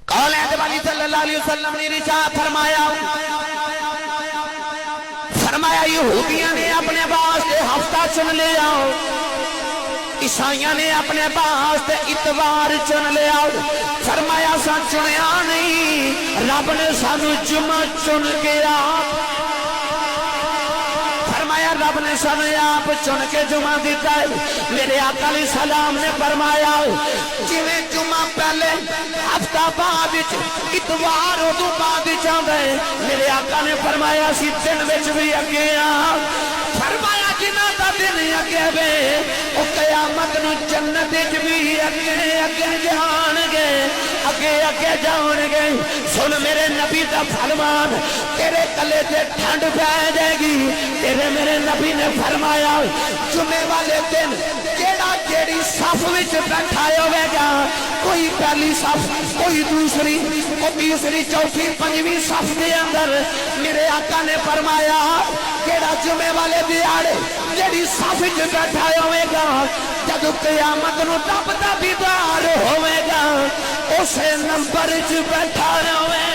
قول اعتبار صلی اللہ علیہ وسلم نے ارشاد فرمایا یہودیاں نے اپنے واسطے ہفتہ چن لیا، عیسائیاں نے اپنے واسطے اتوار چن لیا، فرمایا سا چنیا نہیں، رب نے سانو جمعہ چن گیا، فرمایا رب نے سانو آپ چن کے جمعہ دیتا ہے۔ میرے آقا علیہ السلام نے فرمایا جویں جمعہ پہلے ہفتہ بعد اتوار ادو بعد چاہتا ہے، میرے آقا نے فرمایا سی دن وچ بھی اگے آ، فرمایا جنہ دا دن اگے وے او قیامت نو جنت وچ بھی اگے اگے جان گے، اگے اگے جان گے۔ سن میرے نبی دا فرمان، تیرے کلے تے ٹھنڈ پہ جائے گی۔ تیرے میرے نبی نے فرمایا جمعے والے دن جیڑا جیڑی صف وچ بیٹھا ہوے گا، کوئی پہلی صف، کوئی دوسری، کوئی تیسری، چوتھی، پنجویں صف دے اندر، میرے آقا نے فرمایا جیڑا جمعے والے دیاڑے جیڑی صف وچ بیٹھا ہوے گا، جب قیامت نو رب دا دیدار ہوے گا، اسے نمبر وچ بیٹھا ہوے